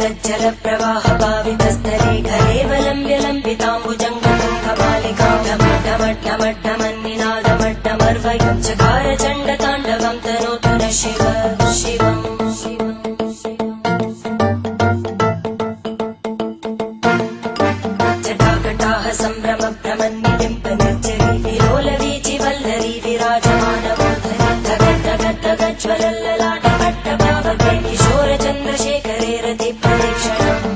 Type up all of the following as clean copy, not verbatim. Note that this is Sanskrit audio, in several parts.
तज्जल प्रवाह पावितस्थले कलेवलम्ब्य लम्बिताम्बुजङ्गतुङ्गबालिकां ढमड्ढमड्ढमड्ढमन्निनादमड्ढमर्वयं चकार चण्डताण्डवं तनोतु न शिव शिवम् जटाकटाः सम्भ्रमभ्रमन्निलिम्पनिर्जरी विलोलवीचि वल्लरी विराजमानमूर्धनि धगद्धगद्धगज्ज्वलल्ललाटपट्टपावके किशोरचन्द्रशेखरे रतिप्रदक्षिणम्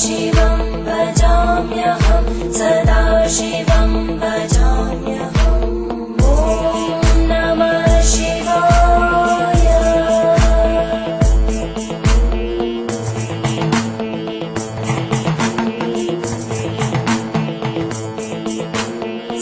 शिवं भजाम्यहं सदा शिवं भजाम्यहम् ॐ नमः शिवाय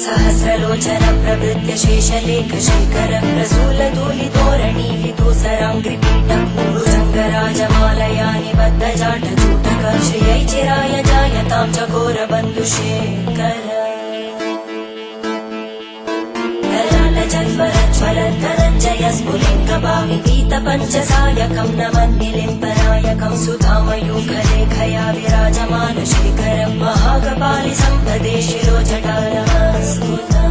सहस्रलोचन प्रभृत्य शेषलेख शेखर प्रसूलधूलितोरणि विदूसराङ्घ्रिपीठं भुजङ्गराजमालया निबद्धजाटजूटक श्रियै चिराय जायतां चकोरबन्धुशेखर ललाटजल्परज्वलद्धनञ्जय स्फुलिङ्गभाविगीतपञ्चसायकं नमन्निलिम्पनायकं सुधामयूखलेखया विराजमानशेखरं महाकपालि सम्पदे शिरोजटानमस्कुता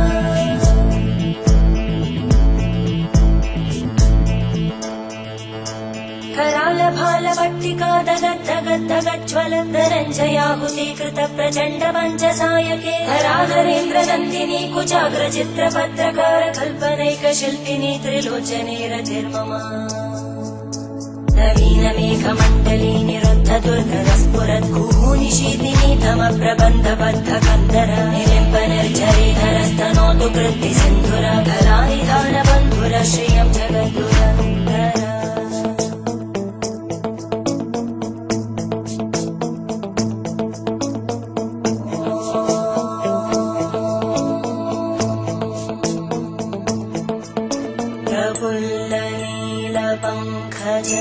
करालभालवट्टिका दगद्धगद्धगज्ज्वलद्धनञ्जयाहुतीकृत प्रचण्ड पञ्चसायके हराधरेन्द्रनन्दिनी कुचाग्रचित्रपत्रकार कल्पनैकशिल्पिनी त्रिलोचने रतिर्मम नवीनमेघमण्डली निरुद्ध दुर्धरस्फुरद्गुहूनिशीतिनी तमप्रबन्धबद्धकन्धर निलिम्पनिर्झरीधरस्तनोतु कृत्तिसिन्धुर कलानिधानबन्धुर श्रियं जगद्दुरन्धर प्रफुल्लनीलपङ्कज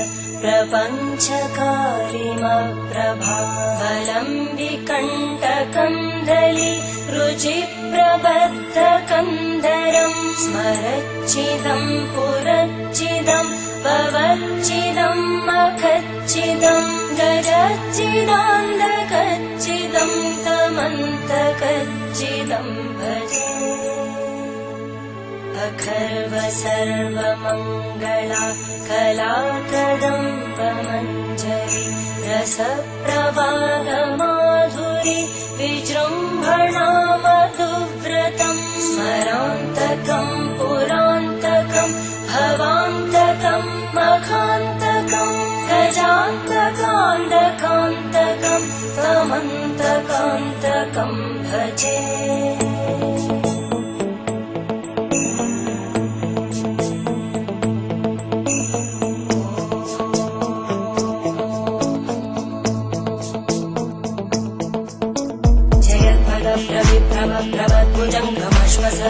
प्रपञ्चकारिमप्रभावलम्बिकण्टकन्दली रुचिप्रबद्धकन्धरं स्मरच्चिदं पुरच्चिदं भवच्चिदं मखच्चिदं गजच्चिदान्धकच्चिदं तमन्तकच्चिदं भजे अखर्व सर्वमङ्गला कलाकदम्बमञ्जरी रसप्रवाहमाधुरी विजृम्भणा मधुव्रतं स्मरान्तकं पुरान्तकं भवान्तकं मखान्तकं गजान्तकान्तकान्तकं तमन्तकान्तकं भजे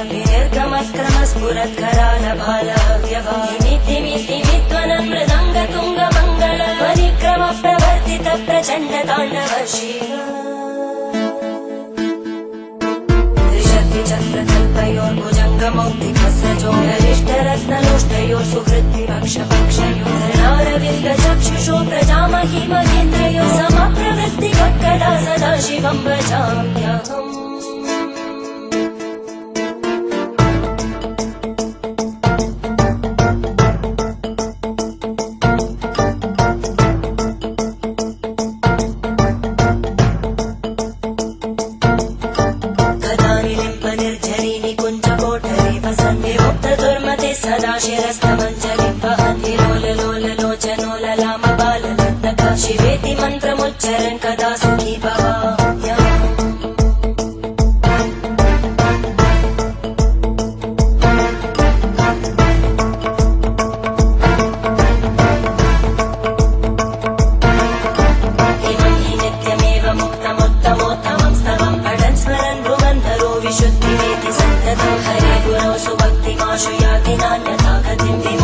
विनिर्गमत्क्रमस्फुरत्करालभालव्यवानिमित्तिमित्तिमित्वनं मृदङ्गतुङ्गमङ्गल परिक्रमप्रवर्तित प्रचण्डताण्डव शिव त्रिशक्तिचक्रकल्पयोर्भुजङ्गमौक्तिकस्रजोगरिष्ठरत्नलोष्टयोः सुहृद्विपक्षपक्षयोर्नारविन्दचक्षुषो प्रजामहि महेन्द्रयोः समप्रवृत्तिकक्कदा सदा शिवं भजाम्यहम् शिरस्तमञ्जलिं वहन्ति लोल लोल लोचनो ललाम बालनर्तका शिवेति मन्त्रमुच्चरन् कदा सुखी भवाम्यहम् विशुद्धिमेति सन्ततं हरे गुरौ सुभक्तिमाशु याति नान्यथा गतिं